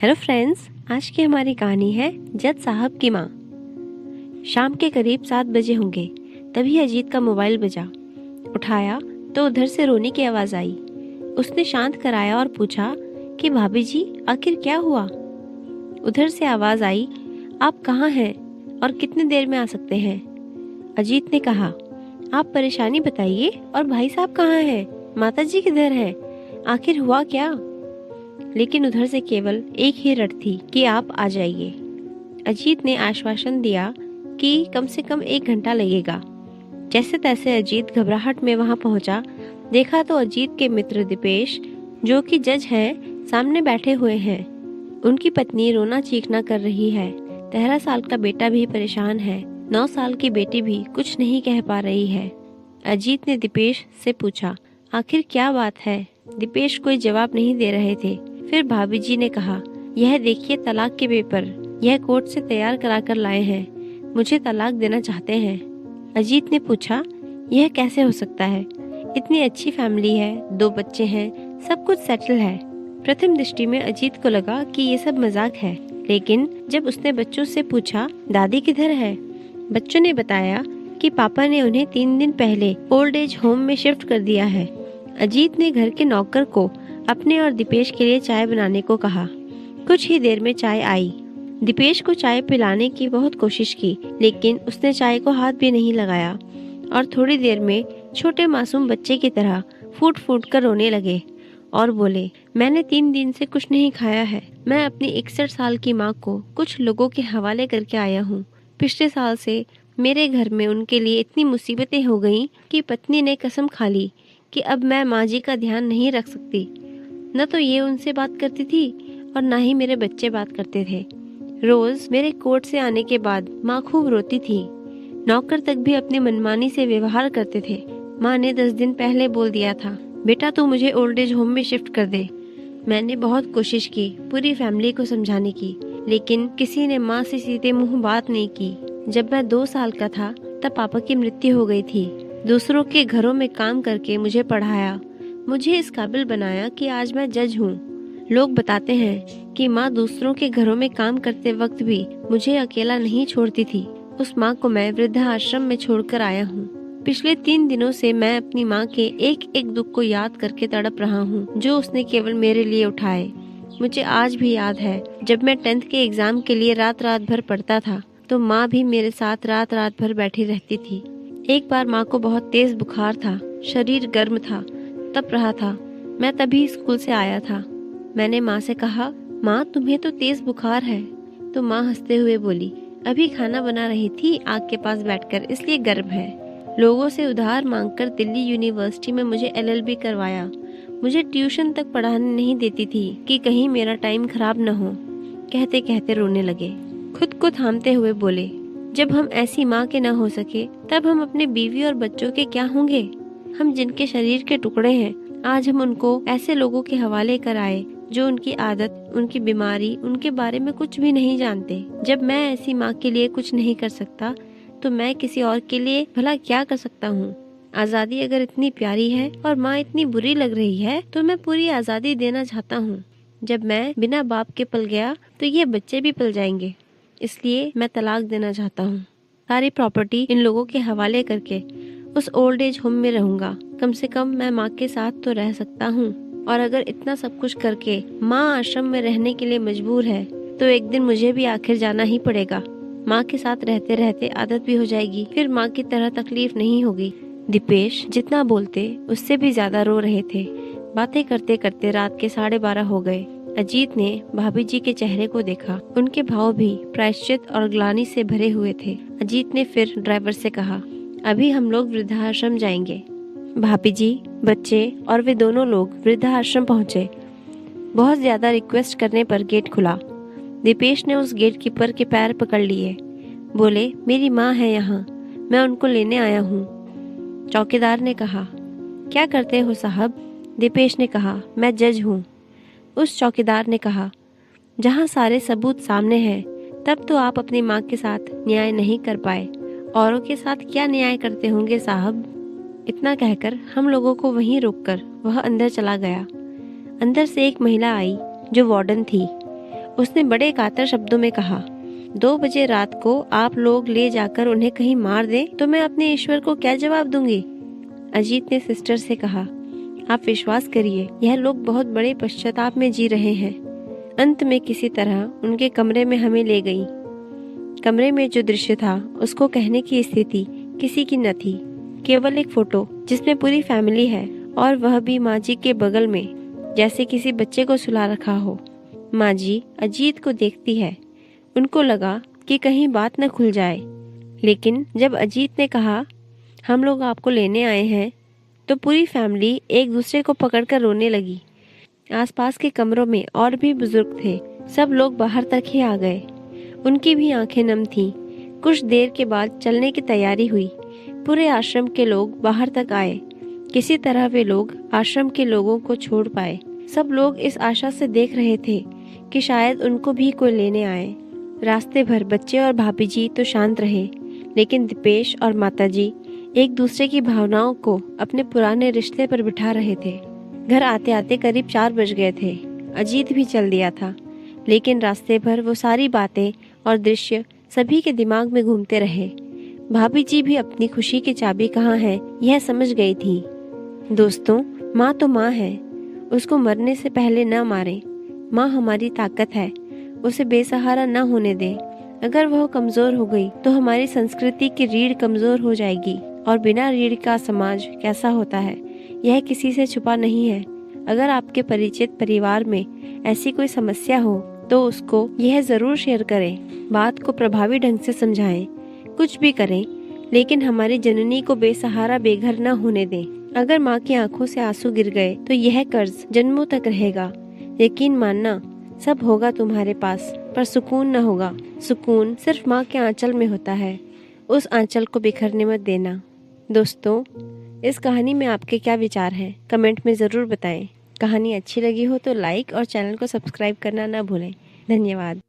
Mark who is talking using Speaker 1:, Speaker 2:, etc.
Speaker 1: Hello friends, आज की हमारी कहानी है जज साहब की माँ। शाम के करीब 7 बजे होंगे, तभी अजीत का मोबाइल बजा। उठाया तो उधर से रोने की आवाज़ आई। उसने शांत कराया और पूछा कि भाभी जी, आखिर क्या हुआ। उधर से आवाज़ आई, आप कहाँ हैं और कितनी देर में आ सकते हैं। अजीत ने कहा, आप परेशानी बताइए और भाई साहब कहाँ हैं, माता जी किधर हैं, आखिर हुआ क्या। लेकिन उधर से केवल एक ही रट थी कि आप आ जाइए। अजीत ने आश्वासन दिया कि कम से कम 1 घंटा लगेगा। जैसे तैसे अजीत घबराहट में वहां पहुंचा। देखा तो अजीत के मित्र दीपेश, जो कि जज हैं, सामने बैठे हुए हैं। उनकी पत्नी रोना चीखना कर रही है। 13 साल का बेटा भी परेशान है। 9 साल की बेटी भी कुछ नहीं कह पा रही है। अजीत ने दीपेश से पूछा, आखिर क्या बात है। दीपेश कोई जवाब नहीं दे रहे थे। फिर भाभी जी ने कहा, यह देखिए तलाक के पेपर, यह कोर्ट से तैयार करा कर लाए हैं, मुझे तलाक देना चाहते हैं। अजीत ने पूछा, यह कैसे हो सकता है, इतनी अच्छी फैमिली है, 2 बच्चे हैं, सब कुछ सेटल है। प्रथम दृष्टि में अजीत को लगा कि ये सब मजाक है, लेकिन जब उसने बच्चों से पूछा, दादी किधर है, बच्चों ने बताया कि पापा ने उन्हें 3 दिन पहले ओल्ड एज होम में शिफ्ट कर दिया है। अजीत ने घर के नौकर को अपने और दीपेश के लिए चाय बनाने को कहा। कुछ ही देर में चाय आई। दीपेश को चाय पिलाने की बहुत कोशिश की, लेकिन उसने चाय को हाथ भी नहीं लगाया और थोड़ी देर में छोटे मासूम बच्चे की तरह फूट फूट कर रोने लगे और बोले, मैंने 3 दिन से कुछ नहीं खाया है। मैं अपनी 61 साल की माँ को कुछ लोगों के हवाले करके आया हूँ। पिछले साल से मेरे घर में उनके लिए इतनी मुसीबतें हो गईं कि पत्नी ने कसम खा ली कि अब मैं माँ जी का ध्यान नहीं रख सकती। न तो ये उनसे बात करती थी और न ही मेरे बच्चे बात करते थे। रोज मेरे कोर्ट से आने के बाद माँ खूब रोती थी। नौकर तक भी अपनी मनमानी से व्यवहार करते थे। माँ ने 10 दिन पहले बोल दिया था, बेटा तू मुझे ओल्ड एज होम में शिफ्ट कर दे। मैंने बहुत कोशिश की पूरी फैमिली को समझाने की, लेकिन किसी ने माँ से सीधे मुंह बात नहीं की। जब मैं 2 साल का था तब पापा की मृत्यु हो गई थी। दूसरों के घरों में काम करके मुझे पढ़ाया, मुझे इस काबिल बनाया कि आज मैं जज हूँ। लोग बताते हैं कि माँ दूसरों के घरों में काम करते वक्त भी मुझे अकेला नहीं छोड़ती थी। उस माँ को मैं वृद्धाश्रम में छोड़कर आया हूँ। पिछले 3 दिनों से मैं अपनी माँ के एक एक दुख को याद करके तड़प रहा हूँ, जो उसने केवल मेरे लिए उठाए। मुझे आज भी याद है, जब मैं 10th के एग्जाम के लिए रात रात भर पढ़ता था तो माँ भी मेरे साथ रात रात भर बैठी रहती थी। एक बार माँ को बहुत तेज बुखार था, शरीर गर्म था, तप रहा था। मैं तभी स्कूल से आया था। मैंने माँ से कहा, माँ तुम्हें तो तेज बुखार है। तो माँ हंसते हुए बोली, अभी खाना बना रही थी आग के पास बैठकर, इसलिए गर्म है। लोगों से उधार मांगकर दिल्ली यूनिवर्सिटी में मुझे LLB करवाया। मुझे ट्यूशन तक पढ़ाने नहीं देती थी कि कहीं मेरा टाइम खराब न हो। कहते कहते रोने लगे। खुद को थामते हुए बोले, जब हम ऐसी माँ के न हो सके तब हम अपने बीवी और बच्चों के क्या होंगे। हम जिनके शरीर के टुकड़े हैं, आज हम उनको ऐसे लोगों के हवाले कराए जो उनकी आदत, उनकी बीमारी, उनके बारे में कुछ भी नहीं जानते। जब मैं ऐसी माँ के लिए कुछ नहीं कर सकता तो मैं किसी और के लिए भला क्या कर सकता हूँ। आजादी अगर इतनी प्यारी है और माँ इतनी बुरी लग रही है तो मैं पूरी आजादी देना चाहता हूँ। जब मैं बिना बाप के पल गया तो ये बच्चे भी पल जाएंगे, इसलिए मैं तलाक देना चाहता हूँ। सारी प्रॉपर्टी इन लोगों के हवाले करके उस ओल्ड एज होम में रहूंगा। कम से कम मैं माँ के साथ तो रह सकता हूँ। और अगर इतना सब कुछ करके माँ आश्रम में रहने के लिए मजबूर है तो एक दिन मुझे भी आखिर जाना ही पड़ेगा। माँ के साथ रहते रहते आदत भी हो जाएगी, फिर माँ की तरह तकलीफ नहीं होगी। दीपेश जितना बोलते उससे भी ज्यादा रो रहे थे। बातें करते करते रात के 12:30 हो गए। अजीत ने भाभी जी के चेहरे को देखा। उनके भाव भी प्रायश्चित और ग्लानि से भरे हुए थे। अजीत ने फिर ड्राइवर से कहा, अभी हम लोग वृद्धाश्रम जाएंगे। भाभी जी, बच्चे और वे दोनों लोग वृद्धाश्रम पहुंचे। बहुत ज्यादा रिक्वेस्ट करने पर गेट खुला। दीपेश ने उस गेट कीपर के पैर पकड़ लिए। बोले, मेरी माँ है यहाँ, मैं उनको लेने आया हूँ। चौकीदार ने कहा, क्या करते हो साहब। दीपेश ने कहा, मैं जज हूँ। उस चौकीदार ने कहा, जहाँ सारे सबूत सामने हैं तब तो आप अपनी माँ के साथ न्याय नहीं कर पाए, औरों के साथ क्या न्याय करते होंगे साहब। इतना कहकर हम लोगों को वहीं रोककर वह अंदर चला गया। अंदर से एक महिला आई जो वार्डन थी। उसने बड़े कातर शब्दों में कहा, 2 बजे रात को आप लोग ले जाकर उन्हें कहीं मार दें तो मैं अपने ईश्वर को क्या जवाब दूंगी। अजीत ने सिस्टर से कहा, आप विश्वास करिए, यह लोग बहुत बड़े पश्चाताप में जी रहे हैं। अंत में किसी तरह उनके कमरे में हमें ले गई। कमरे में जो दृश्य था उसको कहने की स्थिति किसी की न थी। केवल एक फोटो जिसमें पूरी फैमिली है और वह भी माँ जी के बगल में, जैसे किसी बच्चे को सुला रखा हो। माँ जी अजीत को देखती है। उनको लगा कि कहीं बात न खुल जाए, लेकिन जब अजीत ने कहा हम लोग आपको लेने आए हैं तो पूरी फैमिली एक दूसरे को पकड़कर रोने लगी। आसपास के कमरों में और भी बुजुर्ग थे। सब लोग बाहर तक ही आ गए। उनकी भी आंखें नम थीं। कुछ देर के बाद चलने की तैयारी हुई। पूरे आश्रम के लोग बाहर तक आए। किसी तरह वे लोग आश्रम के लोगों को छोड़ पाए। सब लोग इस आशा से देख रहे थे कि शायद उनको भी कोई लेने आए। रास्ते भर बच्चे और भाभी जी तो शांत रहे, लेकिन दीपेश और माताजी एक दूसरे की भावनाओं को अपने पुराने रिश्ते पर बिठा रहे थे। घर आते आते करीब 4 बज गए थे। अजीत भी चल दिया था, लेकिन रास्ते भर वो सारी बातें और दृश्य सभी के दिमाग में घूमते रहे। भाभी जी भी अपनी खुशी की चाबी कहाँ है यह समझ गई थी। दोस्तों, माँ तो माँ है, उसको मरने से पहले न मारे। माँ हमारी ताकत है, उसे बेसहारा न होने दे। अगर वह कमजोर हो गई तो हमारी संस्कृति की रीढ़ कमजोर हो जाएगी, और बिना रीढ़ का समाज कैसा होता है यह किसी से छुपा नहीं है। अगर आपके परिचित परिवार में ऐसी कोई समस्या हो तो उसको यह जरूर शेयर करें। बात को प्रभावी ढंग से समझाएं। कुछ भी करें, लेकिन हमारी जननी को बेसहारा बेघर न होने दें। अगर माँ की आंखों से आंसू गिर गए तो यह कर्ज जन्मों तक रहेगा। यकीन मानना, सब होगा तुम्हारे पास, पर सुकून न होगा। सुकून सिर्फ माँ के आंचल में होता है। उस आंचल को बिखरने मत देना। दोस्तों, इस कहानी में आपके क्या विचार हैं? कमेंट में ज़रूर बताएं। कहानी अच्छी लगी हो तो लाइक और चैनल को सब्सक्राइब करना ना भूलें। धन्यवाद।